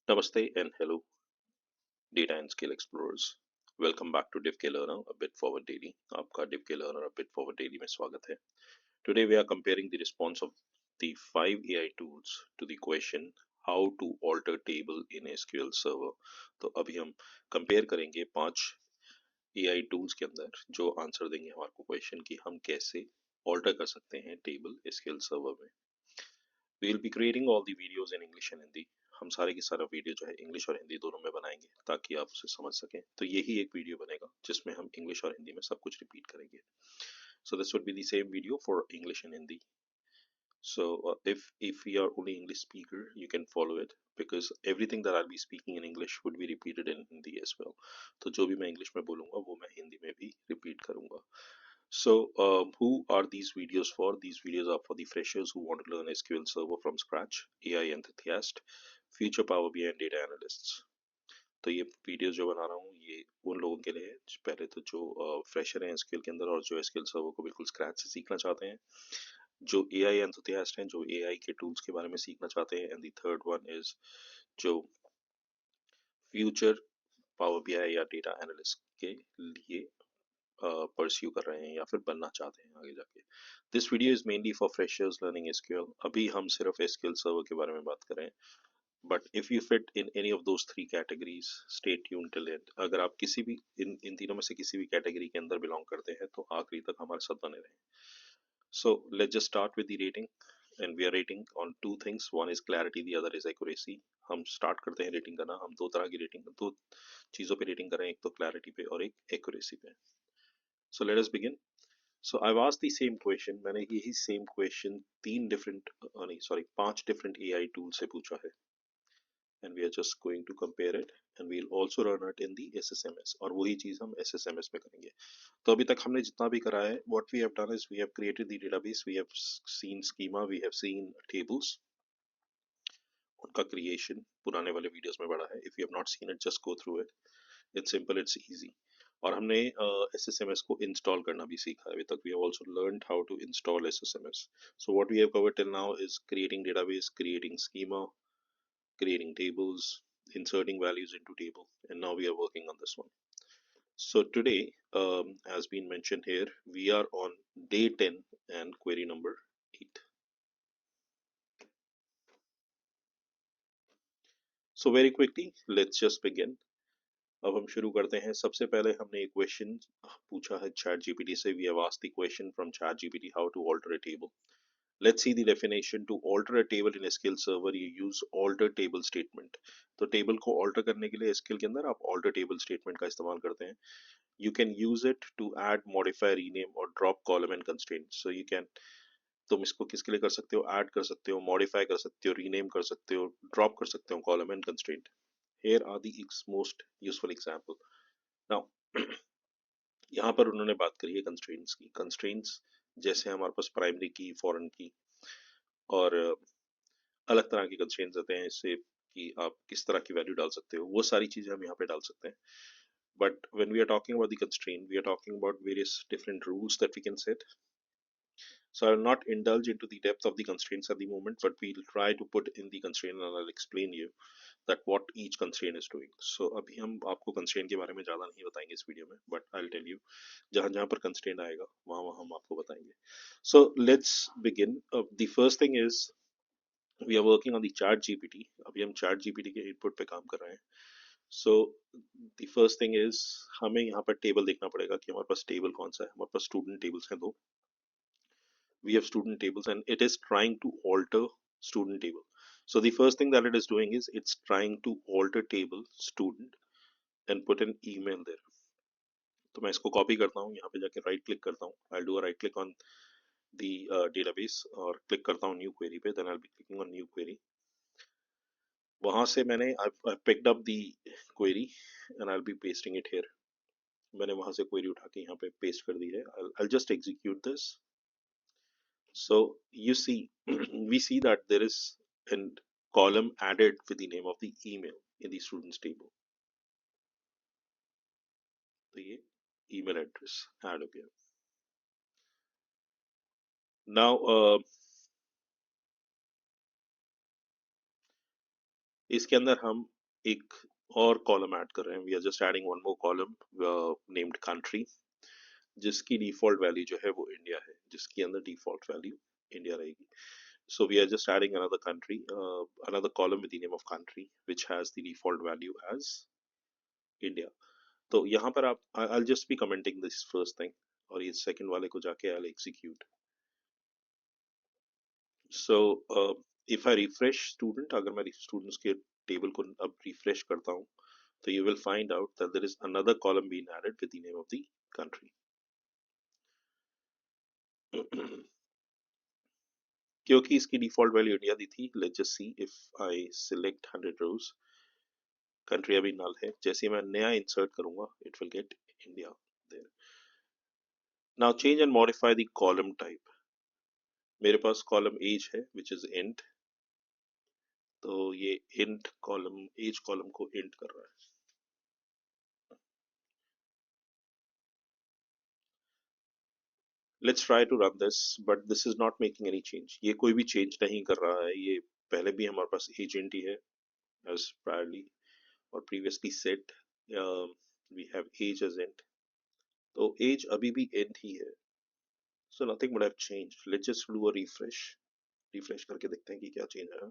Namaste and hello, data and skill explorers. Welcome back to DivK Learner, a bit forward daily. आपका DivK Learner, a bit forward daily में स्वागत है. Today we are comparing the response of the 5 AI tools to the question how to alter table in SQL Server. तो अभी हम compare करेंगे 5 AI tools के अंदर जो आंसर देंगे हमारे को क्वेश्चन की हम कैसे alter कर सकते हैं टेबल SQL Server में. We will be creating all the videos in English and Hindi. हम सारे की सारा वीडियो जो है इंग्लिश और हिंदी दोनों में बनाएंगे ताकि आप उसे समझ सकें. तो यही एक वीडियो बनेगा जिसमें हम इंग्लिश और हिंदी में सब कुछ रिपीट करेंगे. So this would be the same video for English and Hindi. So if we are only English speaker, you can follow it because everything that I'll be speaking in English would be repeated in Hindi as well. तो जो भी मैं English में बोलूँगा वो मैं हिंदी में भी रिपीट करूँगा. So, who are these videos for? These videos are for the freshers who want to learn SQL Server from scratch, AI enthusiast, future Power BI and data analysts. तो ये वीडियो जो बना रहा हूँ ये उन लोगों के लिए है पहले तो जो फ्रेशर हैं एसक्यूएल के अंदर और जो एसक्यूएल सर्वर को बिल्कुल स्क्रैच से सीखना चाहते हैं, जो एआई एंथुसियास्ट हैं जो एआई के टूल्स के बारे में सीखना चाहते हैं, and the third one is जो फ्यूचर पावर बीआई या डेटा एनालिस्ट के लिए परस्यू कर रहे हैं या फिर बनना चाहते हैं आगे जाके. This video is mainly for freshers learning SQL. अभी हम सिर्फ एसक्यूएल सर्वर के बारे में बात कर रहे हैं. But if you fit in any of those 3 categories, stay tuned till and. अगर आप किसी भी इन तीनों में से किसी भी कैटेगरी के अंदर बिलोंग करते हैं तो आखिरी तक हमारे साथ बने रहें. So let's just start with the rating and we are rating on two things. One is clarity, the other is accuracy. हम स्टार्ट करते हैं रेटिंग करना. हम दो तरह की रेटिंग, दो चीज़ों पे रेटिंग कर रहे हैं, एक तो क्लैरिटी पे और एक एक्यूरेसी पे. So let us begin. So I've asked the same question. मैंने यही same question तीन different नहीं sorry 5 different AI tools से पूछा है, and we are just going to compare it and we'll also run it in the SSMS और वही चीज़ हम SSMS में करेंगे. तो अभी तक हमने जितना भी करा है, what we have done is we have created the database, we have seen schema, we have seen tables. उनका creation पुराने वाले videos में बड़ा है. If you have not seen it, just go through it. It's simple, it's easy. और हमने SSMS को install करना भी सीखा है अभी तक. We have also learned how to install SSMS. So what we have covered till now is creating database, creating schema, creating tables, inserting values into table, and now we are working on this one. So today, as been mentioned here, we are on day 10 and query number 8. So very quickly, let's just begin. अब हम शुरू करते हैं. सबसे पहले हमने एक question पूछा है चैट जीपीटी से. We have asked the question from ChatGPT how to alter a table. Let's see the definition. To alter a table in SQL Server, you use alter table statement. तो table को alter करने के लिए SQL के अंदर आप alter table statement का इस्तेमाल करते हैं. You can use it to add, modify, rename or drop column and constraint. So you can, तुम इसको किसके लिए कर सकते हो, ऐड कर सकते हो, मॉडिफाई कर सकते हो, रीनेम कर सकते हो, ड्रॉप कर सकते हो column and constraint. Here are the most useful example. Now यहाँ पर उन्होंने बात करी है कंस्ट्रेंट्स की. कंस्ट्रेंट्स जैसे हमारे पास प्राइमरी की, फॉरेन की और अलग तरह के कंस्ट्रेंट्स आते हैं, इससे कि आप किस तरह की वैल्यू डाल सकते हो, वो सारी चीजें हम यहाँ पे डाल सकते हैं. But when we are talking about the constraint, we are talking about various different rules that we can set. So I will not indulge into the depth of the constraints at the moment, but we'll try to put in the constraint and I'll explain you that what each constraint is doing. So अभी हम आपको constraint के बारे में ज़्यादा नहीं बताएंगे इस वीडियो में, but I'll tell you जहाँ जहाँ पर constraint आएगा वहाँ वहाँ हम आपको बताएंगे. So let's begin. The first thing is we are working on the chat GPT. अभी हम chat GPT के input पे काम कर रहे हैं. So the first thing is हमें यहाँ पर table देखना पड़ेगा कि हमारे पास table कौन सा है. हमारे पास student tables हैं दो. We have student tables and it is trying to alter student table. So the first thing that it is doing is it's trying to alter table student and put an email there. तो मैं इसको copy करता हूँ, यहाँ पे जाके right click करता हूँ. I'll do a right click on the database और क्लिक करता हूँ न्यू क्वेरी पे. then I'll be clicking on new query. वहाँ से मैंने I've picked up the query and I'll be pasting it here. मैंने वहाँ से क्वेरी उठा के यहाँ पे पेस्ट कर दी है. I'll just execute this. So you see, we see that there is a column added with the name of the email in the students table. तो ये email address add हो गया. Now इसके अंदर हम एक और कॉलम ऐड कर रहे हैं, we are just adding one more column named country, जिसकी डिफॉल्ट वैल्यू जो है वो इंडिया है, जिसके अंदर डिफॉल्ट वैल्यू इंडिया रहेगी. So we are just adding another country, another column with the name of country, which has the default value as India. तो यहाँ पर आप I'll just be commenting this first thing, और ये second वाले को जाके I'll execute. So if I refresh student, अगर मैं students के table को अब refresh करता हूँ, तो you will find out that there is another column being added with the name of the country. क्योंकि इसकी डिफॉल्ट वैल्यू इंडिया दी थी, let's just see if I select 100 rows, country अभी नल है, जैसे मैं नया इंसर्ट करूंगा it will get India there. Now change and modify the column type. मेरे पास कॉलम एज है विच इज इंट, तो ये इंट कॉलम एज कॉलम को इंट कर रहा है. Let's try to run this, but this is not making any change. ये कोई भी चेंज नहीं कर रहा है, ये पहले भी हमारे पास एज इंट ही है as priorly or previously set. We have age as int, तो age अभी भी int ही है. So nothing would have changed. Let's just do a refresh. Refresh करके देखते हैं कि क्या चेंज आया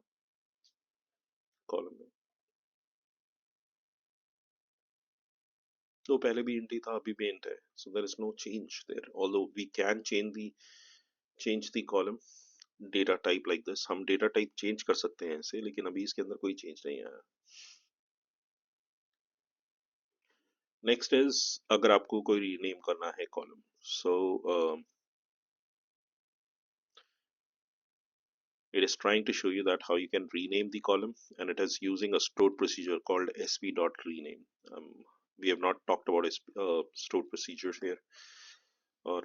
कॉलम में. तो पहले भी int ही था, अभी भी int है. So there is no change there. Although we can change the column data type like this. हम data type change कर सकते हैं ऐसे, लेकिन अभी इसके अंदर कोई change नहीं आया. Next is अगर आपको कोई rename करना है column. So it is trying to show you that how you can rename the column, and it is using a stored procedure called sp.rename. We have not talked about stored procedures here, or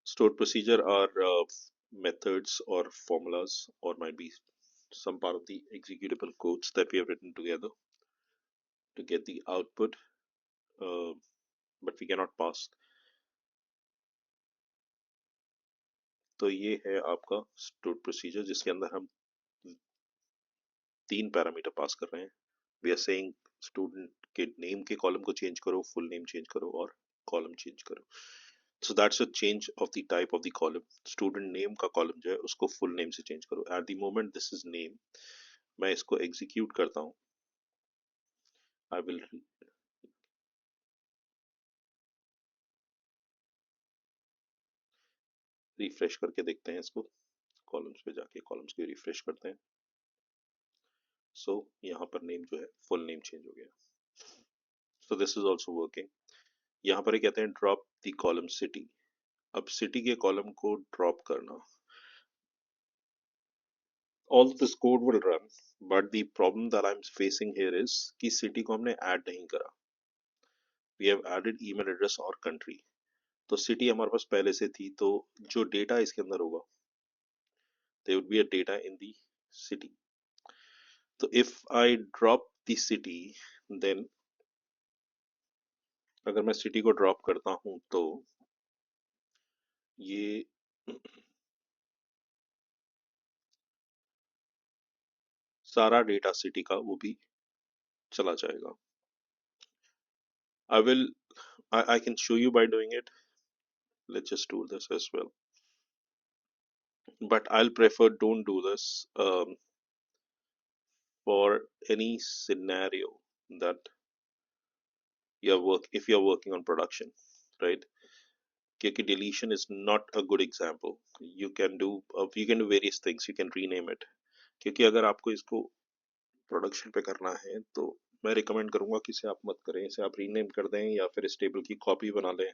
stored procedure are methods or formulas, or might be some part of the executable codes that we have written together to get the output, uh, but we cannot pass. तो ये है आपका stored procedure, जिसके अंदर हम तीन parameter pass कर रहे हैं. वी आर सेइंग स्टूडेंट के नेम के कॉलम को चेंज करो, फुल नेम चेंज करो और कॉलम चेंज करो. So that's a change of the type of the column. Student name का कॉलम जो है उसको फुल नेम से चेंज करो. At the moment this is name, मैं इसको एग्जीक्यूट करता हूँ. आई विल रिफ्रेश करके देखते हैं इसको. कॉलम्स पे जाके कॉलम्स को रिफ्रेश करते हैं. सो यहाँ पर नेम जो है फुल नेम चेंज हो गया. सो दिस इज ऑल्सो वर्किंग. यहाँ पर ये कहते हैं ड्रॉप द कॉलम सिटी. अब सिटी के कॉलम को ड्रॉप करना. All this code will run, but the problem that I'm facing here is कि city को हमने add नहीं करा. We have added email address और country. तो city हमारे पास पहले से थी, तो जो data इसके अंदर होगा, there would be a data in the city. तो if I drop the city, then अगर मैं city को drop करता हूँ तो ये सारा data city का वो भी चला जाएगा. I will I can show you by doing it. Let's just do this as well. But I'll prefer don't do this for any scenario that if you're working on production, right? क्योंकि deletion is not a good example. You can do various things. You can rename it. क्योंकि अगर आपको इसको production पे करना है तो मैं रिकमेंड करूंगा कि इसे आप मत करें. इसे आप रीनेम कर दें या फिर इस टेबल की कॉपी बना लें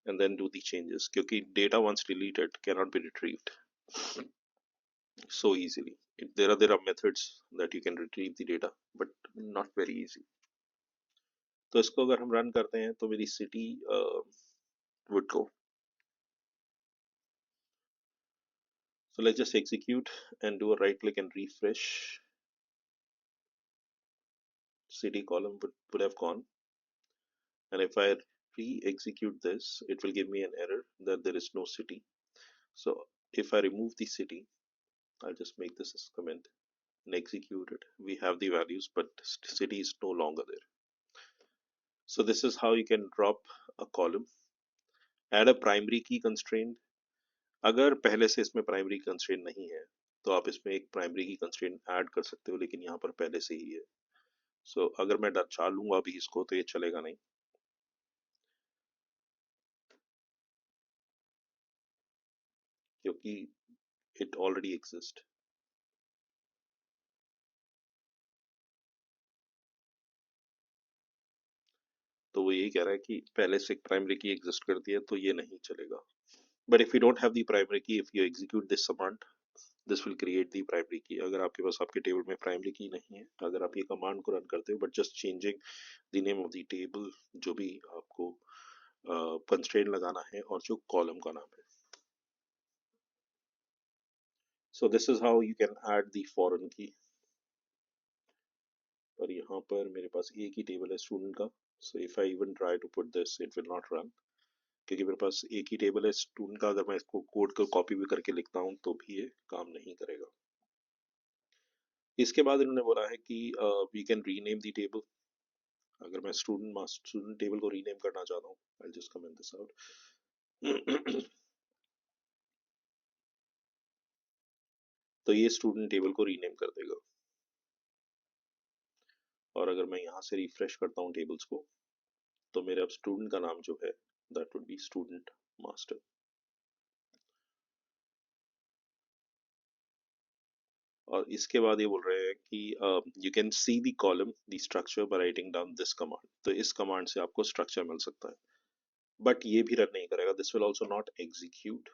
and then do the changes, क्योंकि data once deleted cannot be retrieved so easily. There are methods that you can retrieve the data, but not very easy. तो इसको अगर हम रन करते हैं तो मेरी city would go. So let's just execute and do a right click and refresh. City column would have gone, and if I re-execute this, it will give me an error that there is no city. So if I remove the city, I'll just make this as comment. and execute it. We have the values, but city is no longer there. So this is how you can drop a column. Add a primary key constraint. अगर पहले से इसमें primary constraint नहीं है तो आप इसमें एक प्राइमरी की कंस्ट्रेंट ऐड कर सकते हो, लेकिन यहाँ पर पहले से ही है. अगर मैं चालूंगा अभी इसको तो ये चलेगा नहीं, क्योंकि इट ऑलरेडी एग्जिस्ट. तो वो यही कह रहा है कि पहले से प्राइमरी की एग्जिस्ट करती है तो ये नहीं चलेगा. But if you don't have the primary key, if you execute this command, this will create the primary key. अगर आपके पास आपके टेबल में प्राइमरी की नहीं है, अगर आप ये कमांड को रन करते हो but just changing the name of the table, जो भी आपको कंस्ट्रेंट लगाना है और जो कॉलम का नाम है. सो this is how you can add the foreign की. और यहाँ पर मेरे पास एक ही टेबल है स्टूडेंट का. So if I even try to put this, it will not run, क्योंकि मेरे पास एक ही टेबल है स्टूडेंट का. अगर मैं इसको कोड को कॉपी भी करके लिखता हूँ तो भी ये काम नहीं करेगा. इसके बाद इन्होंने बोला है कि we can rename the table. अगर मैं स्टूडेंट टेबल को रीनेम करना चाहता हूँ, I just comment this out. तो ये स्टूडेंट टेबल को रीनेम कर देगा. और अगर मैं यहाँ से रिफ्रेश करता हूँ टेबल्स को, तो मेरे अब स्टूडेंट का नाम जो है that would be student master. और इसके बाद ये बोल रहे हैं कि you can see the column the structure by writing down this command. तो इस कमांड से आपको स्ट्रक्चर मिल सकता है, बट ये भी रन नहीं करेगा. This will also not execute.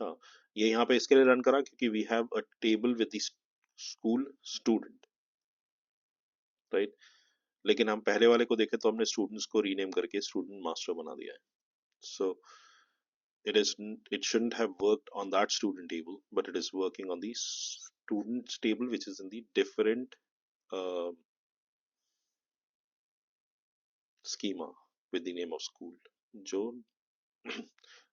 हाँ, ये यहाँ पे इसके लिए रन करा क्योंकि we have a table with the school student, right. लेकिन हम पहले वाले को देखें तो हमने स्टूडेंट्स को रीनेम करके स्टूडेंट मास्टर बना दिया है. सो it shouldn't have worked on that student table, but it is working on the students table, which is in the different uh, schema with the name of school. जो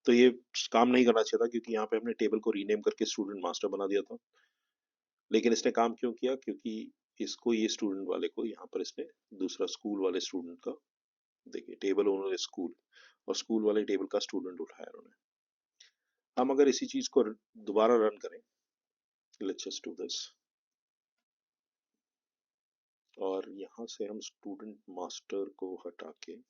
तो ये काम नहीं करना चाहिए था, क्योंकि यहाँ पे हमने टेबल को रीनेम करके स्टूडेंट मास्टर बना दिया था. लेकिन इसने काम क्यों किया? क्योंकि इसको, ये स्टूडेंट वाले को यहाँ पर इसने दूसरा स्कूल वाले स्टूडेंट का, देखिए टेबल ओनर स्कूल, और स्कूल वाले टेबल का स्टूडेंट उठाया उन्होंने. हम अगर इसी चीज को दोबारा रन करें, लेट्स जस्ट डू दिस, और यहाँ से हम स्टूडेंट मास्टर को हटा के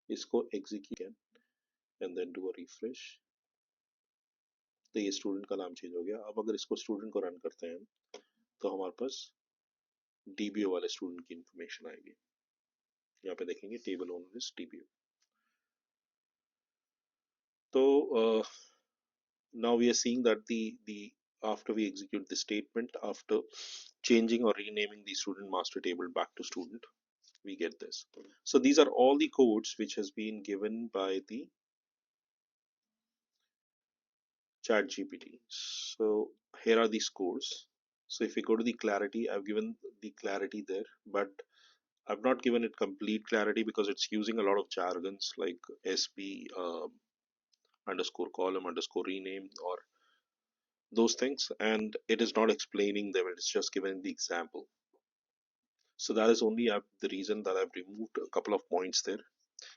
इसको execute and then do a refresh, तो ये स्टूडेंट का नाम चेंज हो गया. अब अगर इसको स्टूडेंट को रन करते हैं तो हमारे पास डीबीओ वाले स्टूडेंट की इंफॉर्मेशन आएगी. यहाँ पे देखेंगे टेबल ओनर इज डीबीओ. तो now we are seeing that the after we execute the statement, after changing or renaming the student master table back to student, we get this. So these are all the codes which has been given by the chat gpt. So here are these codes. So if we go to the clarity, I've given the clarity there, but I've not given it complete clarity because it's using a lot of jargons like sb underscore column underscore rename or those things, and it is not explaining them, it's just giving the example. So that is only the reason that I've removed a couple of points there.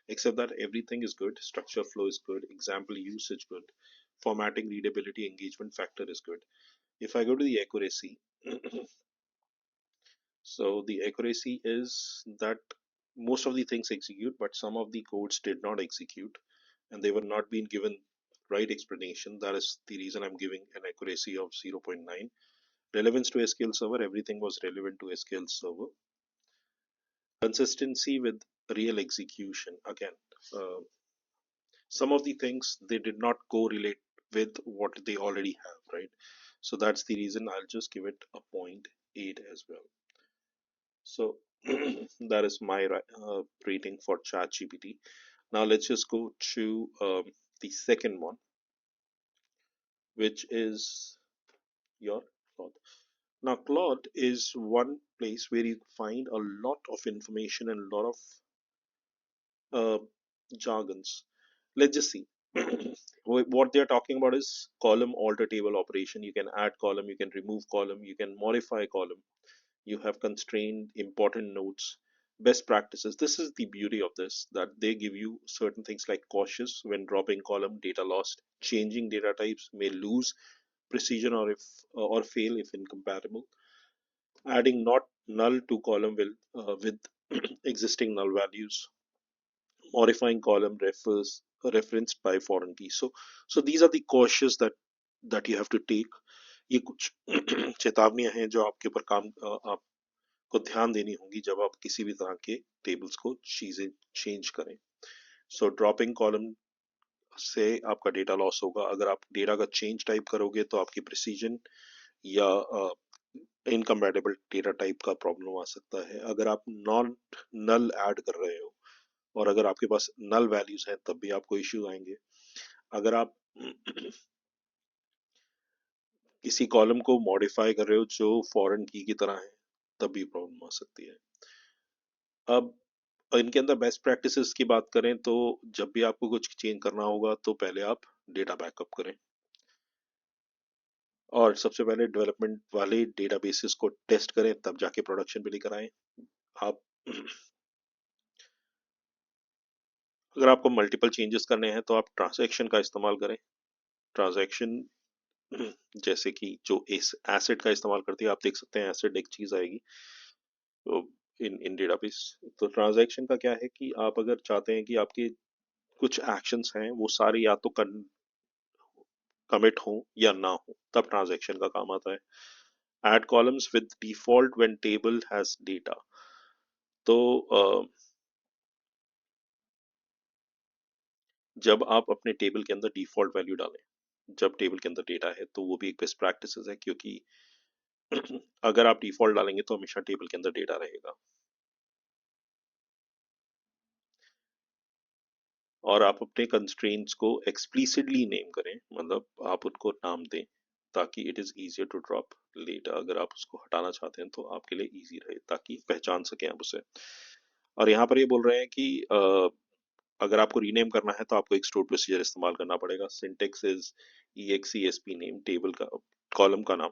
Except that everything is good, structure flow is good, example usage good, formatting, readability, engagement factor is good. If I go to the accuracy, so the accuracy is that most of the things execute, but some of the codes did not execute and they were not being given right explanation. That is the reason I'm giving an accuracy of 0.9. Relevance to SQL Server, everything was relevant to SQL Server. Consistency with real execution, again, uh, some of the things they did not correlate with what they already have, right? So that's the reason I'll just give it a 0.8 as well. So that is my rating for ChatGPT. Now let's just go to the second one, which is your thought. Now, Claude is one place where you find a lot of information and a lot of uh, jargons. Let's just see. What they're talking about is column alter table operation. You can add column, you can remove column, you can modify column. You have constrained important notes, best practices. This is the beauty of this, that they give you certain things like cautious when dropping column, data lost, changing data types may lose precision or fail if incompatible, adding not null to column will with existing null values, modifying column refers referenced by foreign key. So these are the cautious that you have to take. ये कुछ चेतावनियां हैं जो आपके ऊपर आपको ध्यान देनी होगी जब आप किसी भी तरह के टेबल्स को चीजें चेंज करें. सो ड्रॉपिंग कॉलम से आपका डेटा लॉस होगा. अगर आप डेटा का चेंज टाइप करोगे तो आपकी प्रिसीजन या इनकम्पैटिबल डेटा टाइप का प्रॉब्लम आ सकता है. अगर आप नॉन नल ऐड कर रहे हो और अगर आपके पास नल वैल्यूज हैं तब भी आपको इश्यूज आएंगे. अगर आप किसी कॉलम को मॉडिफाई कर रहे हो जो फॉरेन की तरह है तब भी प्रॉब्लम आ सकती है. अब इनके अंदर बेस्ट प्रैक्टिसेस की बात करें तो जब भी आपको कुछ चेंज करना होगा तो पहले आप डेटा बैकअप करें और सबसे पहले डेवलपमेंट वाले डेटाबेसेस को टेस्ट करें तब जाके प्रोडक्शन पे लेकर आए. आप अगर आपको मल्टीपल चेंजेस करने हैं तो आप ट्रांजैक्शन का इस्तेमाल करें. ट्रांजैक्शन जैसे कि जो इस एसिड का इस्तेमाल करती है, आप देख सकते हैं एसिड एक चीज आएगी तो इन इन डेटाबेस. तो ट्रांजैक्शन का क्या है कि आप अगर चाहते हैं कि आपके कुछ एक्शंस हैं वो सारे या तो कमिट हो या ना हो तब ट्रांजैक्शन का काम आता है. Add columns with default when table has data. तो जब आप अपने टेबल के अंदर डिफॉल्ट वैल्यू डालें जब टेबल के अंदर डेटा है तो वो भी एक बेस्ट प्रैक्टिस है क्योंकि अगर आप डिफॉल्ट डालेंगे तो हमेशा टेबल के अंदर डेटा रहेगा. और आप अपने कंस्ट्रेंट्स को एक्सप्लिसिटली नेम करें, मतलब आप उनको नाम दें ताकि it is easier to drop later. अगर आप उसको हटाना चाहते हैं तो आपके लिए इजी रहे ताकि पहचान सकें आप उसे. और यहाँ पर ये बोल रहे हैं कि अगर आपको रीनेम करना है तो आपको एक स्टोर प्रोसीजर इस्तेमाल करना पड़ेगा. Syntax is EXESP name, table का कॉलम का नाम,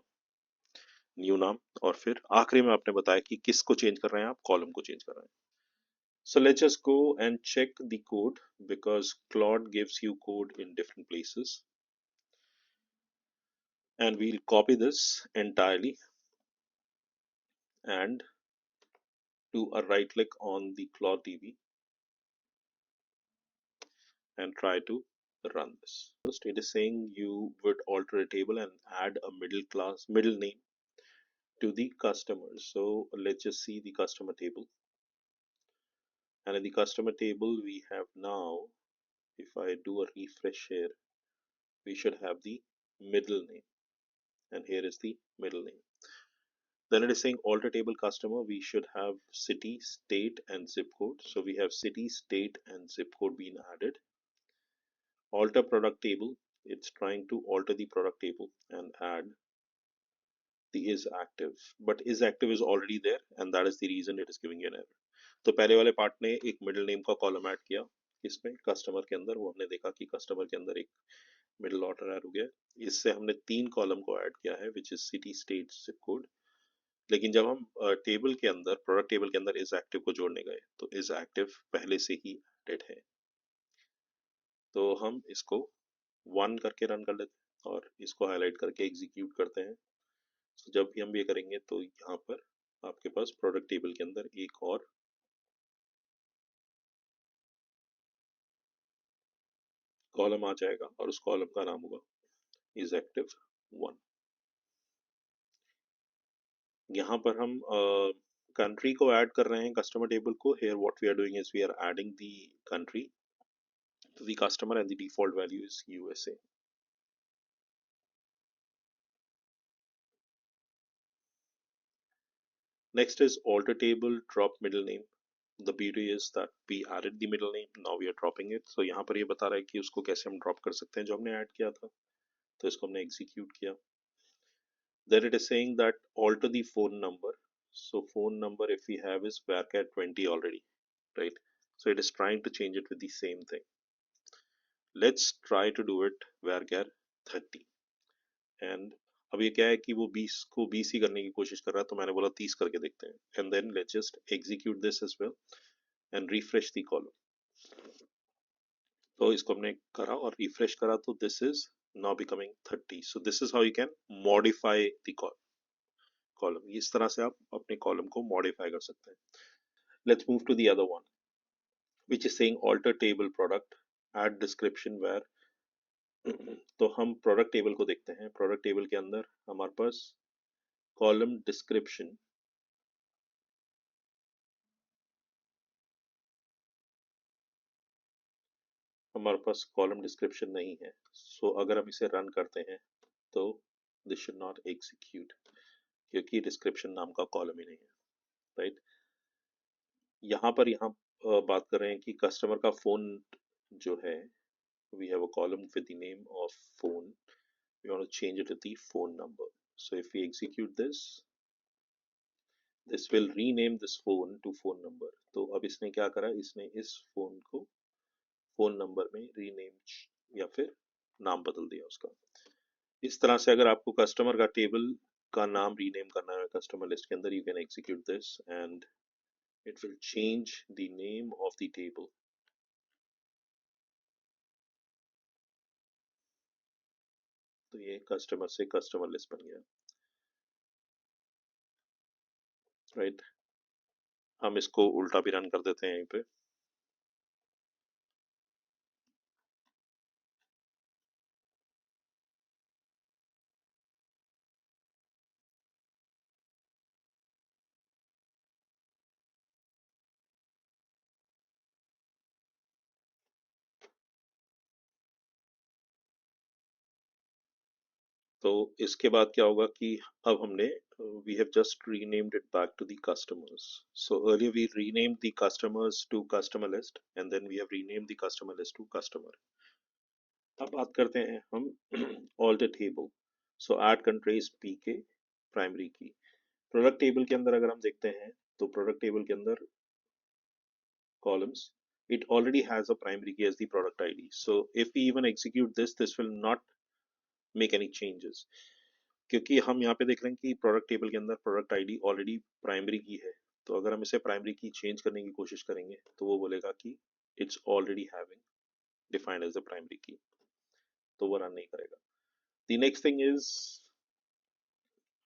न्यू नाम, और फिर आखिरी में आपने बताया कि किसको चेंज कर रहे हैं, आप कॉलम को चेंज कर रहे हैं. So let's just go and check the code because Claude gives you code in different places. And we'll copy this entirely and do a right click on the Claude DB and try to run this. First, it is saying you would alter a table and add a middle name to the customer. So let's just see the customer table. And in the customer table, we have now, if I do a refresh here, we should have the middle name. And here is the middle name. Then it is saying alter table customer. We should have city, state, and zip code. So we have city, state, and zip code being added. Alter product table. It's trying to alter the product table and add the is active. But is active is already there, and that is the reason it is giving you an error. तो पहले वाले part ने एक middle name का column add किया इसमें customer के अंदर. वो हमने देखा कि कस्टमर के अंदर एक मिडिल ऑर्डर ऐड हो गया. इससे हमने 3 कॉलम को ऐड किया है which is city, state, zip code. लेकिन जब हम टेबल के अंदर प्रोडक्ट टेबल के अंदर इस एक्टिव को जोड़ने गए तो इस एक्टिव पहले से ही एडेड है. तो हम इसको 1 करके रन कर लेते हैं और इसको हाईलाइट करके एग्जीक्यूट करते हैं. तो जब भी हम ये करेंगे तो यहाँ पर आपके पास प्रोडक्ट टेबल के अंदर एक और कॉलम आ जाएगा और उस कॉलम का नाम होगा इज एक्टिव 1. यहाँ पर हम कंट्री को ऐड कर रहे हैं कस्टमर टेबल को. Here what we are doing is we are adding the country to the customer and the default value is USA. Next is alter table, drop middle name. The beauty is that we added the middle name, now we are dropping it. So यहाँ पर ये बता रहा है कि उसको कैसे हम ड्रॉप कर सकते हैं जो हमने ऐड किया था. तो इसको हमने एग्जीक्यूट किया Then it is saying that alter the phone number. So phone number if we have is varchar 20 already, right? So it is trying to change it with the same thing. Let's try to do it varchar 30. And अब ये क्या है कि वो 20 को 20 ही करने की कोशिश कर रहा है, तो मैंने बोला 30 करके देखते हैं, and then let's just execute this as well and refresh the column. तो इसको हमने करा और रिफ्रेश करा, तो this is now becoming 30। So this is how you can modify the column. इस तरह से आप अपने कॉलम को मॉडिफाई कर सकते हैं। Let's move to the other one which is saying alter table product add description where. तो हम प्रोडक्ट टेबल को देखते हैं। प्रोडक्ट टेबल के अंदर हमारे पास कॉलम डिस्क्रिप्शन, हमारे पास कॉलम डिस्क्रिप्शन नहीं है। सो अगर हम इसे रन करते हैं तो दिस शुड नॉट एग्जीक्यूट, क्योंकि डिस्क्रिप्शन नाम का कॉलम ही नहीं है, राइट। यहाँ बात कर रहे हैं कि कस्टमर का फोन जो है, we have a column with the name of phone, we want to change it to the phone number. So if we execute this will rename this phone to phone number. तो अब इसने क्या करा, इसने इस phone को phone number में rename या फिर नाम बदल दिया उसका। इस तरह से अगर आपको कस्टमर का टेबल का नाम रीनेम करना है कस्टमर लिस्ट के अंदर, you can execute this and it will change the name of the table. तो ये कस्टमर से कस्टमर लिस्ट बन गया, राइट। हम इसको उल्टा भी रन कर देते हैं यहीं पे। तो इसके बाद क्या होगा कि अब हमने we have just renamed it back to the customers. So earlier we renamed the customers to customer list and then we have renamed the customer list to customer. अब बात करते हैं हम alter table. So add countries pk primary key. Product table के अंदर अगर हम देखते हैं तो प्रोडक्ट टेबल के अंदर columns, it already has a primary key as the product id. So if we even execute this will not make any changes, क्योंकि हम यहाँ पे देख रहे हैं कि प्रोडक्ट टेबल के अंदर प्रोडक्ट आईडी ऑलरेडी प्राइमरी की है। तो अगर हम इसे प्राइमरी की चेंज करने की कोशिश करेंगे तो वो बोलेगा कि it's already having defined as the primary key, तो वो रन नहीं करेगा। The next thing is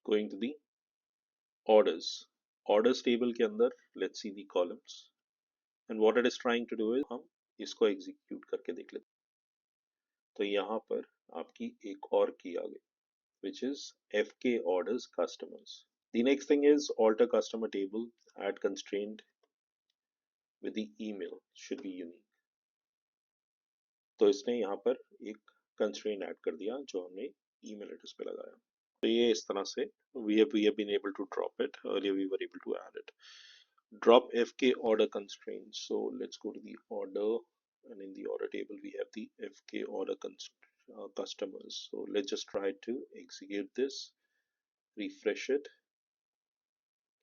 going to the orders. Orders table के अंदर let's see the columns and what it is trying to do is, हम इसको execute करके देख लेते हैं। तो यहाँ पर आपकी एक और की आ गई which is fk orders customers. The next thing is alter customer table, add constraint with the email should be unique. तो इसने यहाँ पर एक constraint add कर दिया जो हमने email address पे लगाया। तो ये इस तरह से we have been able to drop it. Earlier we were able to add it. Drop fk order constraint. So let's go to the order and in the order table we have the fk order customers. So let's just try to execute this, refresh it,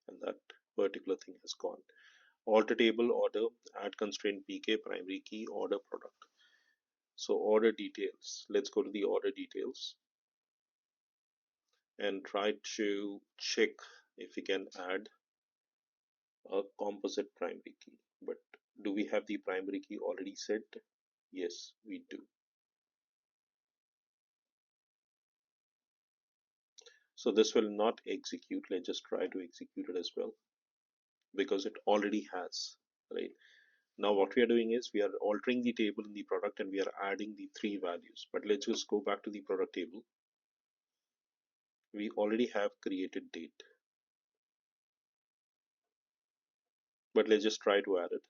and that particular thing has gone. Alter table order, add constraint pk primary key order product. So order details, let's go to the order details and try to check if we can add a composite primary key. But do we have the primary key already set? Yes, we do. So this will not execute. Let's just try to execute it as well because it already has, right? Now what we are doing is we are altering the table in the product and we are adding the three values. But let's just go back to the product table. We already have created date. But let's just try to add it.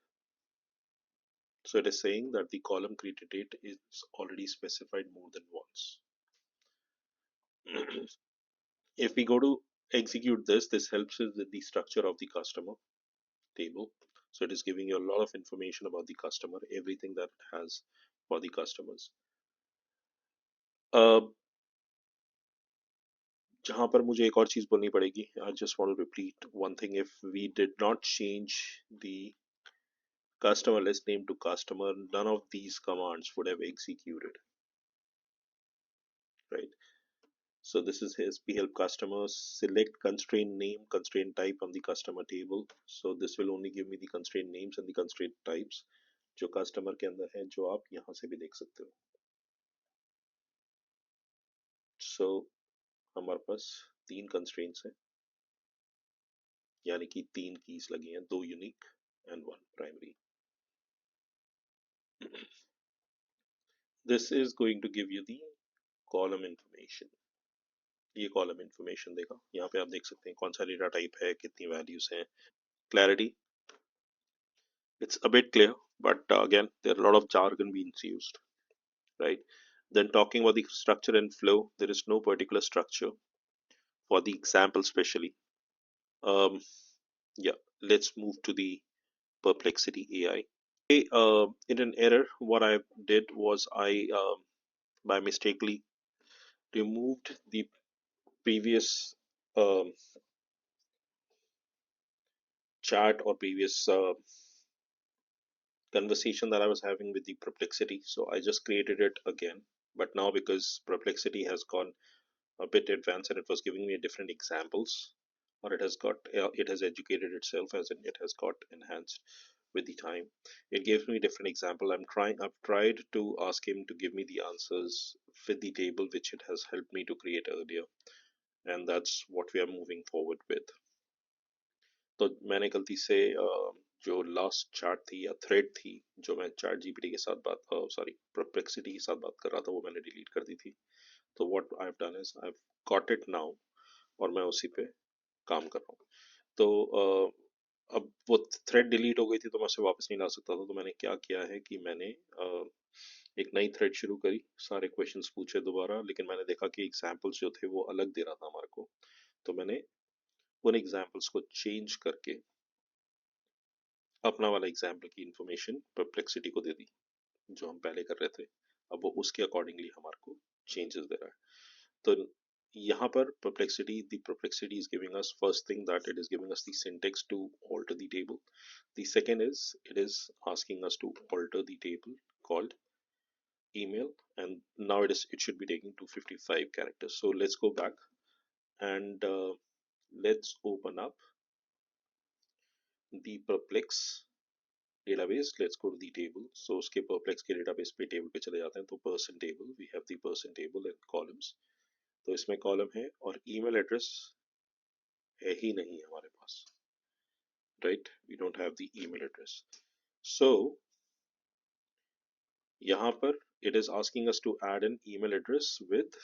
So it is saying that the column created date is already specified more than once. If we go to execute this helps us with the structure of the customer table. So it is giving you a lot of information about the customer, everything that it has for the customers. जहां पर मुझे एक और चीज बोलनी पड़ेगी, I just want to repeat one thing, if we did not change the customer list name to customer, none of these commands would have executed, right? So this is his help customers select constraint name, constraint type on the customer table. So this will only give me the constraint names and the constraint types जो customer के अंदर है, जो आप यहाँ से भी देख सकते हो. So हमारे पास तीन कंस्ट्रेंट्स हैं, यानी कि तीन कीज लगी हैं, दो unique and one primary. This is going to give you the column information. ये कॉलम इंफॉर्मेशन देगा. यहाँ पे आप देख सकते हैं कौन सा डेटा टाइप है, कितनी वैल्यूज हैं. Clarity, it's a bit clear, but again there are a lot of jargon being used, right? Then talking about the structure and flow, there is no particular structure for the example especially. um, yeah, let's move to the Perplexity AI. In an error, what I did was I by mistakenly removed the previous um, chat or previous conversation that I was having with the Perplexity. So I just created it again. But now because Perplexity has gone a bit advanced and it was giving me different examples, or it has educated itself, as in it has got enhanced with the time. It gives me different example. I've tried to ask him to give me the answers with the table which it has helped me to create earlier, and that's what we are moving forward with. तो मैंने गलती से जो last chart थी या thread थी, जो मैं चार्ट जीपीटी के साथ बात सॉरी परप्लेक्सिटी के साथ बात कर रहा था, वो मैंने डिलीट कर दी थी. तो what I have done is I have got it now, और मैं उसी पे काम कर रहा हूँ. तो अब वो थ्रेड डिलीट हो गई थी तो मैं उसे वापस नहीं ला सकता था. तो मैंने क्या किया है कि मैंने एक नई थ्रेड शुरू करी, सारे क्वेश्चंस पूछे दोबारा, लेकिन मैंने देखा कि एग्जाम्पल्स जो थे वो अलग दे रहा था हमारे को. तो मैंने उन एग्जाम्पल्स को चेंज करके अपना वाला एग्जाम्पल की इंफॉर्मेशन परप्लेक्सिटी को दे दी जो हम पहले कर रहे थे. अब वो उसके अकॉर्डिंगली हमारे को चेंजेस दे रहा है. तो यहाँ पर perplexity is giving us, first thing that it is giving us the syntax to alter the table. The second is it is asking us to alter the table called email, and now it should be taking 255 characters. So let's go back and let's open up the perplex database. Let's go to the table. So उसके perplex के database पे table पे चले जाते हैं. तो person table, we have the person table and columns. तो इसमें कॉलम है और ईमेल एड्रेस है ही नहीं हमारे पास, right? We don't have the email address. So यहाँ पर it is asking us to add an email address with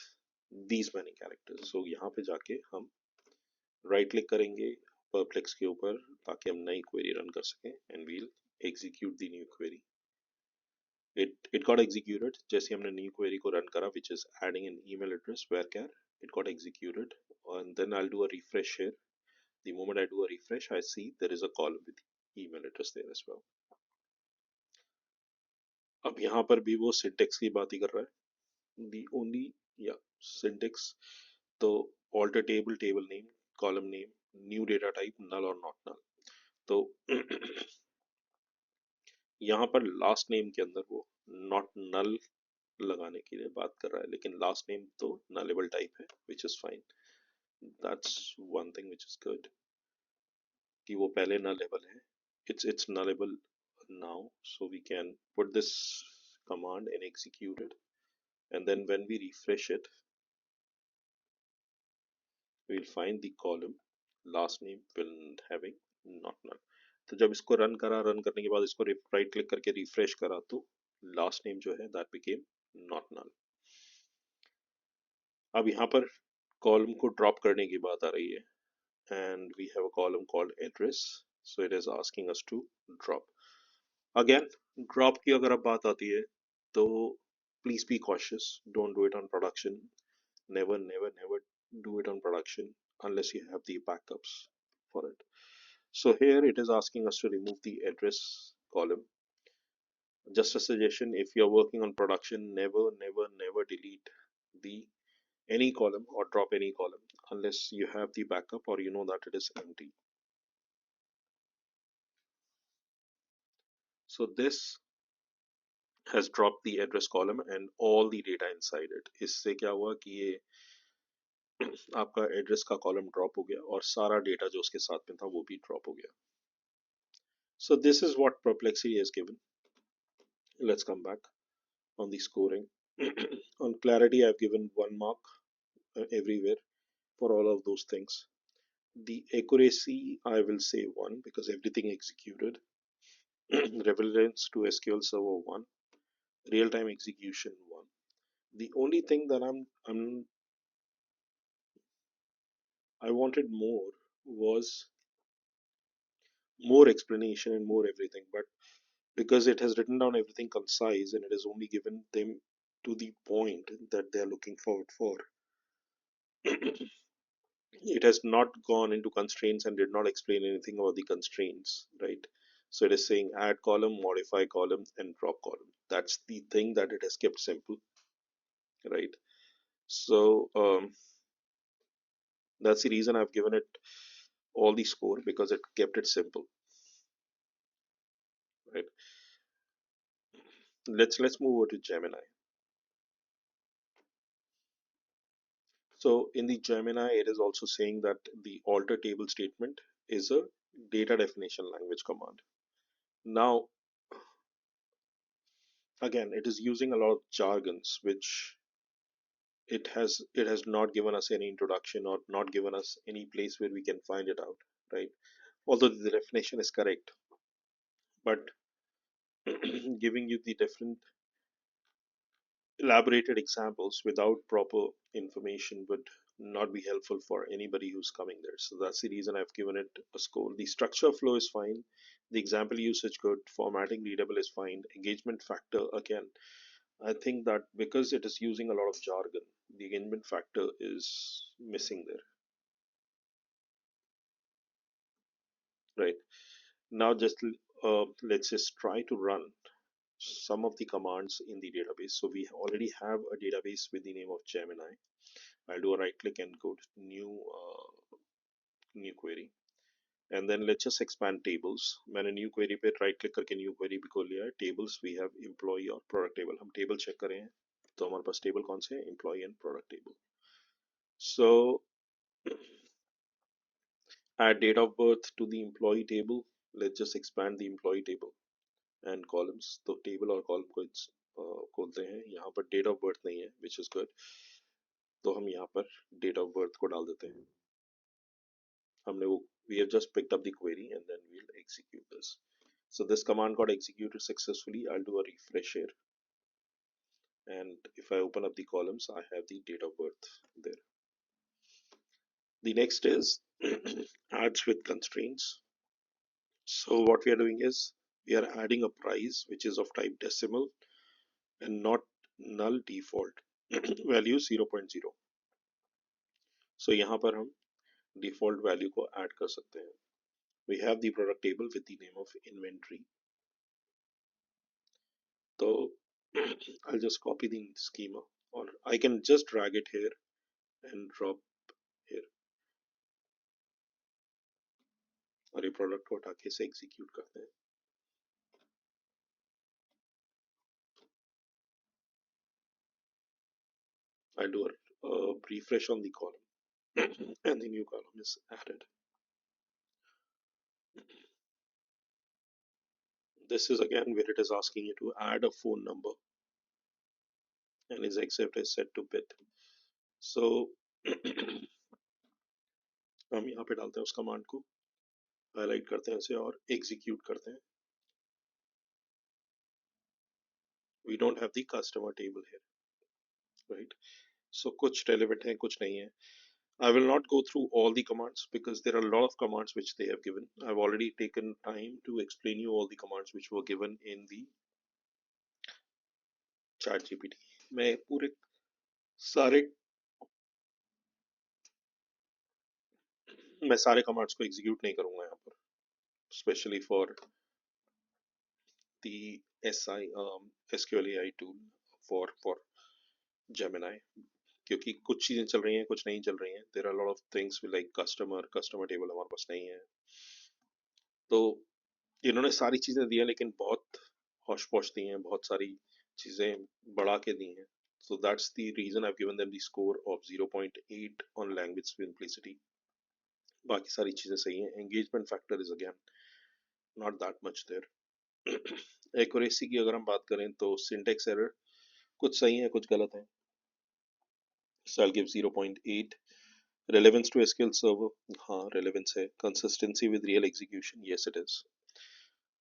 these many characters. So यहाँ पे जाके हम राइट क्लिक करेंगे परप्लेक्स के ऊपर ताकि हम नई क्वेरी रन कर सकें, and we'll execute the new query. It got executed जैसे हमने न्यू क्वेरी को रन करा, which is adding an email address where it got executed, and then I'll do a refresh here. The moment I do a refresh, I see there is a column with email address there as well. अब यहाँ पर भी वो syntax की बात ही कर रहा है. The only yeah syntax, तो alter table, table name, column name, new data type, null or not null. तो यहाँ पर लास्ट नेम के अंदर वो नॉट नल लगाने के लिए बात कर रहा है, लेकिन लास्ट नेम तो नलेबल टाइप है, which is fine. That's one thing which is good, कि वो पहले nullable है. It's nullable now, so we can put this command and execute it, and then when we refresh it, we'll find the column last name will having not null. तो जब इसको run करने के बाद इसको राइट क्लिक करके refresh करा तो लास्ट नेम जो है दैट बिकेम नॉट नल. अब यहाँ पर कॉलम को ड्रॉप करने की बात आ रही है, and we have a column called address, so it is asking us to drop. Again, drop की अगर अब बात आती है तो please be cautious, don't do it on production. Never do it on production unless you have the backups for it. So here it is asking us to remove the address column. Just a suggestion, if you're working on production, never delete the any column or drop any column unless you have the backup or you know that it is empty. So this has dropped the address column and all the data inside it. इससे क्या हुआ कि ये आपका address का column drop हो गया और सारा डेटा जो उसके साथ में था वो भी ड्रॉप हो गया. So this is what Perplexity has given. Let's come back on the scoring. On clarity, I've given 1 mark everywhere for all of those things. The accuracy, I will say 1 because everything executed. Relevance to SQL Server 1. Real-time execution 1. The only thing that I wanted more was more explanation and more everything, but because it has written down everything concise and it has only given them to the point that they are looking forward for, it has not gone into constraints and did not explain anything about the constraints, right? So it is saying add column, modify column, and drop column. That's the thing that it has kept simple, right? So that's the reason I've given it all the score because it kept it simple, right? Let's move over to Gemini. So in the Gemini, it is also saying that the alter table statement is a data definition language command. Now, again, it is using a lot of jargons, which it has not given us any introduction or not given us any place where we can find it out, right? Although the definition is correct, but giving you the different elaborated examples without proper information would not be helpful for anybody who's coming there. So that's the reason I've given it a score. The structure flow is fine. The example usage good. Formatting readable is fine. Engagement factor, again, I think that because it is using a lot of jargon, the engagement factor is missing there, right? Now, let's just try to run some of the commands in the database. So we already have a database with the name of Gemini. I'll do a right click and go to new query. And then let's just expand tables. मैंने new query पे right click करके new query भी खोल लिया है. Tables we have employee और product table. हम table check करें हैं. तो हमारे पास table कौन से हैं? Employee and product table. So add date of birth to the employee table. Let's just expand the employee table and columns. तो table और column को खोलते हैं. यहाँ पर date of birth नहीं है, which is good. तो हम यहाँ पर date of birth को डाल देते हैं. हमने वो we have just picked up the query and then we'll execute this. So this command got executed successfully. I'll do a refresh here. And if I open up the columns, I have the date of birth there. The next is adds with constraints. So what we are doing is we are adding a price which is of type decimal and not null default value 0.0. So यहाँ पर हम default value को add कर सकते हैं. We have the product table with the name of inventory. So I'll just copy the schema, or I can just drag it here and drop here, और ये product को उठा के से एग्जीक्यूट करते हैं. I do a refresh on the column and the new column is added. This is again where it is asking you to add a phone number and is accept is set to bit. So हम यहाँ पे डालते हैं उस command को, highlight करते हैं इसे और एग्जीक्यूट करते हैं. We don't have the customer table here, right? So कुछ relevant है, कुछ नहीं है. I will not go through all the commands because there are a lot of commands which they have given. I've already taken time to explain you all the commands which were given in the chat GPT. मैं पूरे सारे मैं सारे commands को execute नहीं करूंगा यहाँ पर, specially for the SI SQL AI tool for Gemini. क्योंकि कुछ चीजें चल रही हैं, कुछ नहीं चल रही हैं। There are lot of things like customer table हमारे पास नहीं है। तो इन्होंने सारी चीजें दी हैं, लेकिन बहुत हौश पौश दी हैं, बहुत सारी चीजें बढ़ा के दी हैं। So that's the reason I've given them the score of 0.8 on language simplicity. बाकी सारी चीजें सही हैं। Engagement factor is again not that much there. Accuracy की अगर हम बात करें तो syntax error कुछ सही है, कुछ गलत है। So I'll give 0.8. Relevance to SQL Server, हाँ relevance है। Consistency with real execution, yes it is.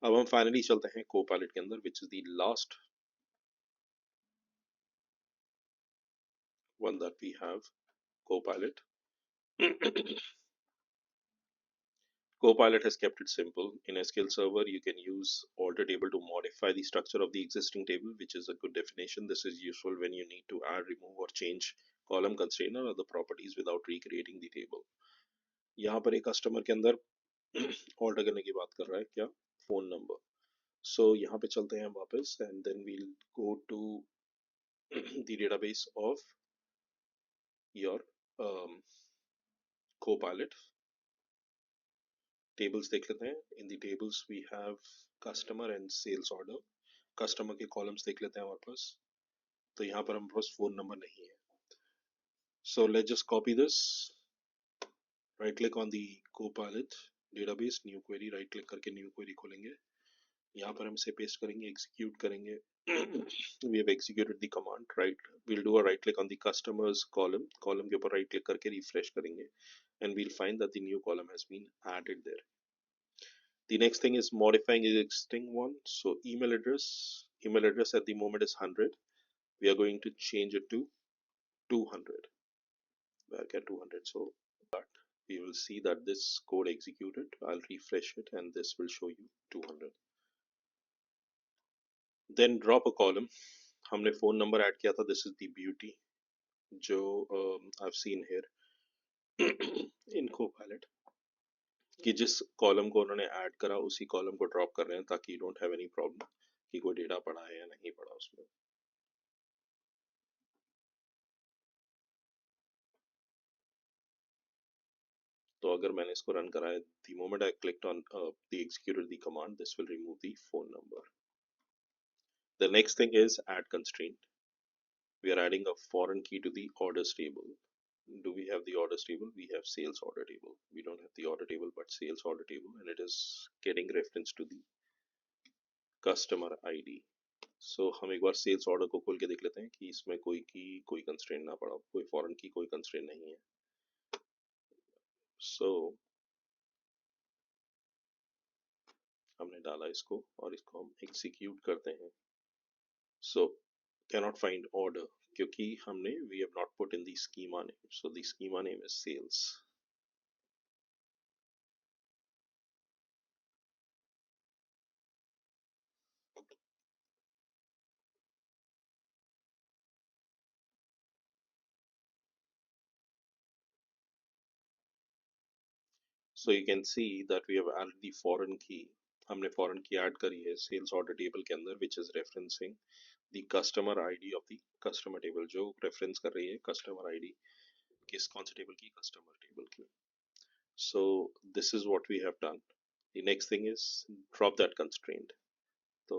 अब हम finally चलते हैं Copilot के अंदर, which is the last one that we have, Copilot. Copilot has kept it simple. In SQL Server, you can use alter table to modify the structure of the existing table, which is a good definition. This is useful when you need to add, remove, or change column constraint or other properties without recreating the table. यहाँ पर एक customer के अंदर alter करने की बात कर रहा है क्या, फोन नंबर। सो यहाँ पे चलते हैं वापस and then we'll go to the database of your Copilot. Tables देख लेते हैं। In the tables we have customer and sales order. Customer के कॉलम्स देख लेते हैं हमारे पास। तो यहाँ पर हमारे पास फोन नंबर नहीं है। So let's just copy this, right click on the Copilot database, new query, right click करके न्यू क्वेरी खोलेंगे। यहाँ पर हम इसे पेस्ट करेंगे, एग्जीक्यूट करेंगे। we have executed the command, right? We'll do a right click on the customers column के ऊपर right click करके refresh करेंगे and we'll find that the new column has been added there. The next thing is modifying the existing one. So email address at the moment is 100. We are going to change it to 200. Where can 200? So that we will see that this code executed. I'll refresh it and this will show you 200. Then drop a column. हमने phone number add किया था. This is the beauty जो I've seen here in Copilot कि जिस column को उन्होंने add करा उसी कॉलम को ड्रॉप कर रहे हैं ताकि you don't have any problem कि कोई डेटा पड़ा है या नहीं पड़ा उसमें। तो अगर मैंने इसको रन कराया, the moment I clicked on the executed the command, this will remove the phone number. The next thing is add constraint. We are adding a foreign key to the orders table. Do we have the orders table? We have sales order table. We don't have the order table but sales order table, and it is getting reference to the customer ID. So हम एक बार sales order को खोल के देख लेते हैं कि इसमें कोई की कोई constraint ना पड़ा, कोई foreign की कोई constraint नहीं है। So हमने डाला इसको और इसको हम execute करते हैं। So cannot find order क्योंकि हमने we have not put in the schema name. So the schema name is sales. So you can see that we have added the foreign key. हमने foreign key add करी है sales order table के अंदर, which is referencing the customer ID of the customer table, जो reference कर रही है customer ID किस कौन से table की, customer table की। So this is what we have done. The next thing is drop that constraint. तो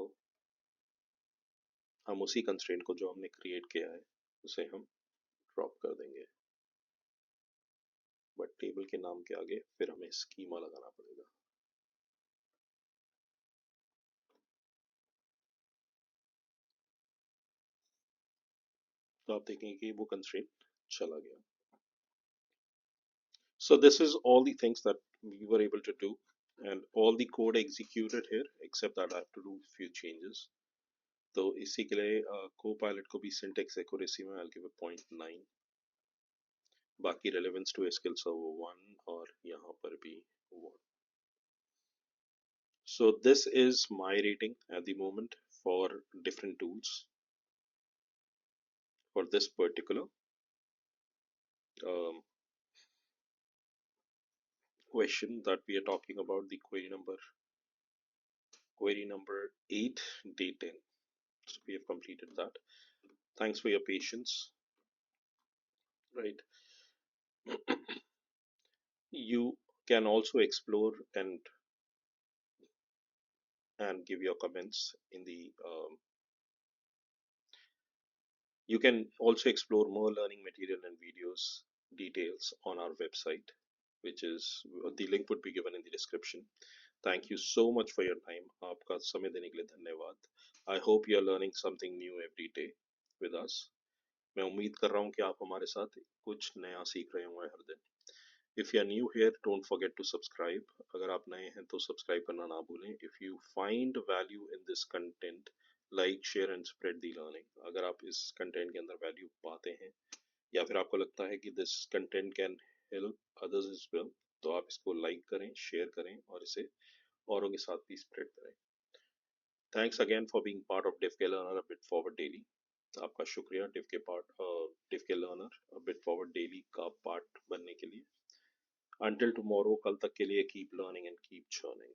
हम उसी constraint को जो हमने create किया है उसे हम drop कर देंगे, बट टेबल के नाम के आगे फिर हमें स्कीमा लगाना पड़ेगा। तो आप देखेंगे कि वो कंस्ट्रेंट चला गया। So this is all the things that we were able to do and all the code executed here except that I have to do few changes. तो इसी के लिए Copilot को भी syntax accuracy में I'll give a 0.9, बाकी relevance to SQL Server 1 और यहाँ पर भी 1. So this is my rating at the moment for different tools for this particular um, question that we are talking about, the query number 8, day 10. So we have completed that. Thanks for your patience. right? You can also explore and give your comments in the you can also explore more learning material and videos details on our website, which is the link would be given in the description. Thank you so much for your time. आपका समय देने के लिए धन्यवाद. I hope you are learning something new every day with us. मैं उम्मीद कर रहा हूँ कि आप हमारे साथ कुछ नया सीख रहे होंगे हर दिन. If you are new here, don't forget to subscribe. अगर आप नए हैं तो सब्सक्राइब करना ना भूलें. If you find value in this content, like, share and spread the learning. अगर आप इस कंटेंट के अंदर वैल्यू पाते हैं या फिर आपको लगता है कि this content can help others is well, तो आप इसको लाइक करें, शेयर करें और इसे औरों के साथ भी स्प्रेड करें. Thanks again for being part of div K learner a bit forward daily. आपका शुक्रिया div K learner a bit forward daily का पार्ट बनने के लिए. Until tomorrow, कल तक के लिए keep learning and keep churning.